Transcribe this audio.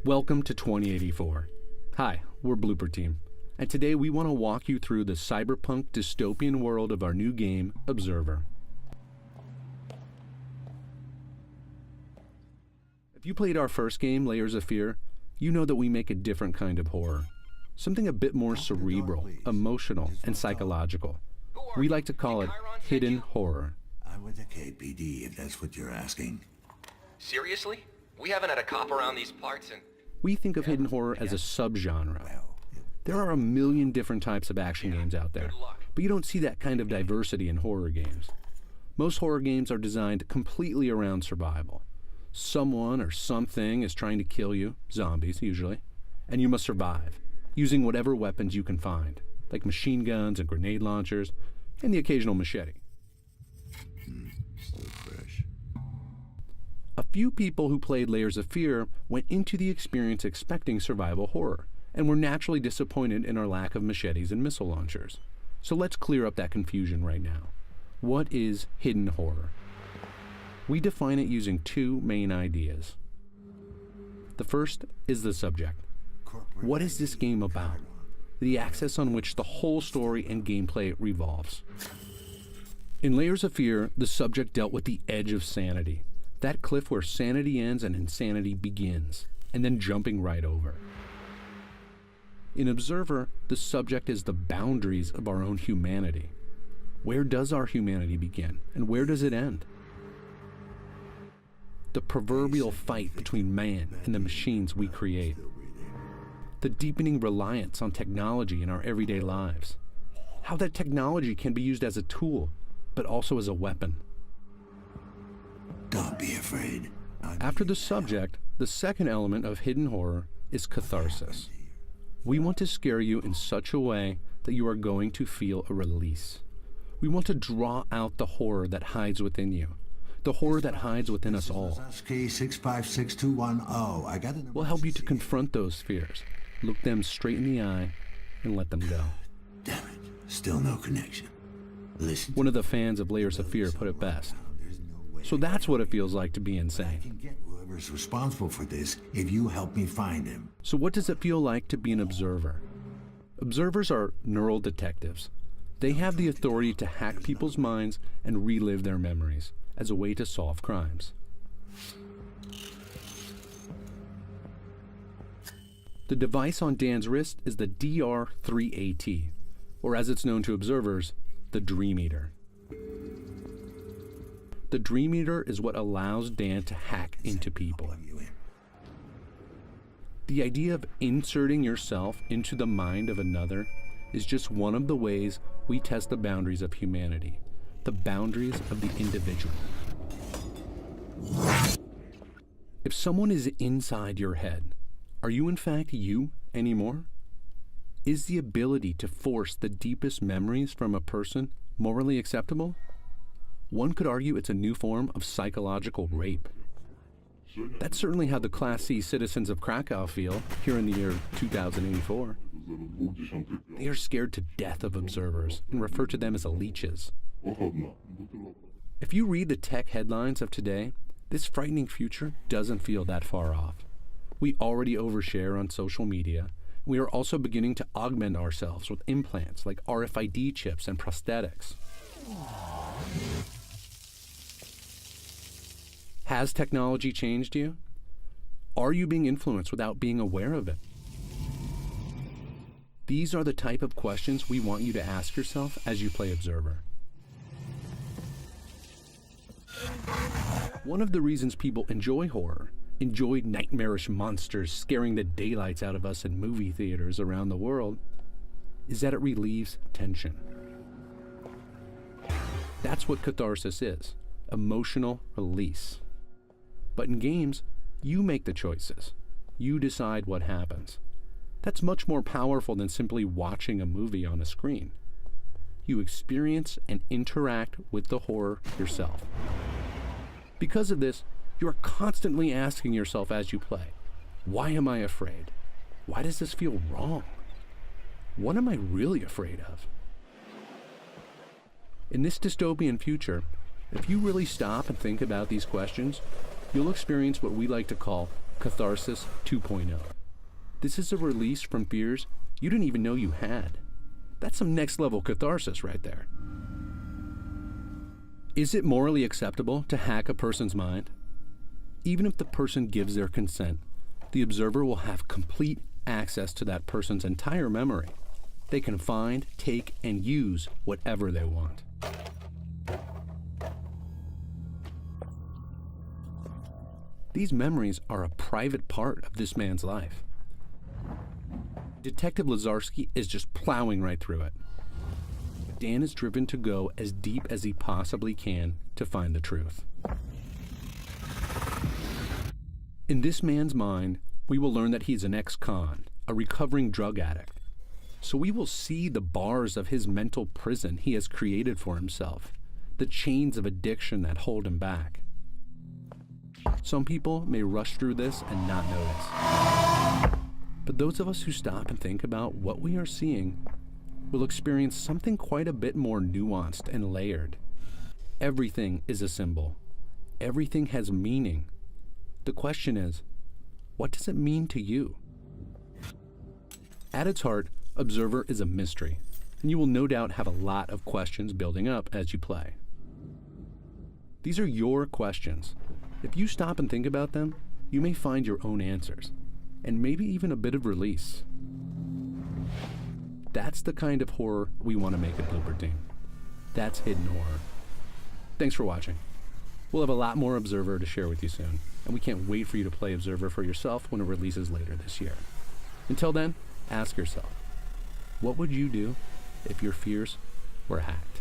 Welcome to 2084. Hi, we're Blooper Team, and today we want to walk you through the cyberpunk dystopian world of our new game, Observer. If you played our first game, Layers of Fear, you know that we make a different kind of horror. Something a bit more cerebral, emotional, and psychological. We like to call it hidden horror. I'm with the KPD, if that's what you're asking. Seriously? We haven't had a cop around these parts and... We think of hidden horror as a subgenre. There are a million different types of action games out there, but you don't see that kind of diversity in horror games. Most horror games are designed completely around survival. Someone or something is trying to kill you, zombies usually, and you must survive, using whatever weapons you can find, like machine guns and grenade launchers, and the occasional machete. Still fresh. A few people who played Layers of Fear went into the experience expecting survival horror, and were naturally disappointed in our lack of machetes and missile launchers. So let's clear up that confusion right now. What is hidden horror? We define it using two main ideas. The first is the subject. What is this game about? The axis on which the whole story and gameplay revolves. In Layers of Fear, the subject dealt with the edge of sanity. That cliff where sanity ends and insanity begins, and then jumping right over. In Observer, the subject is the boundaries of our own humanity. Where does our humanity begin, and where does it end? The proverbial fight between man and the machines we create. The deepening reliance on technology in our everyday lives. How that technology can be used as a tool, but also as a weapon. Don't be afraid. After the subject, the second element of hidden horror is catharsis. We want to scare you in such a way that you are going to feel a release. We want to draw out the horror that hides within you, the horror that hides within us all. I got it. We'll help you to confront those fears, look them straight in the eye, and let them go. Damn it. Still no connection. Listen. One of the fans of Layers of Fear put it best. So that's what it feels like to be I insane. can get whoever's responsible for this if you help me find him. So what does it feel like to be an observer? Observers are neural detectives. They have the authority to hack people's minds and relive their memories as a way to solve crimes. The device on Dan's wrist is the DR3AT, or as it's known to observers, the Dream Eater. The Dream Eater is what allows Dan to hack into people. The idea of inserting yourself into the mind of another is just one of the ways we test the boundaries of humanity, the boundaries of the individual. If someone is inside your head, are you in fact you anymore? Is the ability to force the deepest memories from a person morally acceptable? One could argue it's a new form of psychological rape. That's certainly how the Class C citizens of Krakow feel here in the year 2084. They are scared to death of observers and refer to them as leeches. If you read the tech headlines of today, this frightening future doesn't feel that far off. We already overshare on social media. We are also beginning to augment ourselves with implants like RFID chips and prosthetics. Has technology changed you? Are you being influenced without being aware of it? These are the type of questions we want you to ask yourself as you play Observer. One of the reasons people enjoy horror, enjoy nightmarish monsters scaring the daylights out of us in movie theaters around the world, is that it relieves tension. That's what catharsis is, emotional release. But in games, you make the choices. You decide what happens. That's much more powerful than simply watching a movie on a screen. You experience and interact with the horror yourself. Because of this, you are constantly asking yourself as you play, why am I afraid? Why does this feel wrong? What am I really afraid of? In this dystopian future, if you really stop and think about these questions, you'll experience what we like to call Catharsis 2.0. This is a release from fears you didn't even know you had. That's some next level catharsis right there. Is it morally acceptable to hack a person's mind? Even if the person gives their consent, the observer will have complete access to that person's entire memory. They can find, take, and use whatever they want. These memories are a private part of this man's life. Detective Lazarski is just plowing right through it. Dan is driven to go as deep as he possibly can to find the truth. In this man's mind, we will learn that he's an ex-con, a recovering drug addict. So we will see the bars of his mental prison he has created for himself, the chains of addiction that hold him back. Some people may rush through this and not notice. But those of us who stop and think about what we are seeing will experience something quite a bit more nuanced and layered. Everything is a symbol. Everything has meaning. The question is, what does it mean to you? At its heart, Observer is a mystery, and you will no doubt have a lot of questions building up as you play. These are your questions. If you stop and think about them, you may find your own answers, and maybe even a bit of release. That's the kind of horror we want to make at Blooper Team. That's hidden horror. Thanks for watching. We'll have a lot more Observer to share with you soon, and we can't wait for you to play Observer for yourself when it releases later this year. Until then, ask yourself, what would you do if your fears were hacked?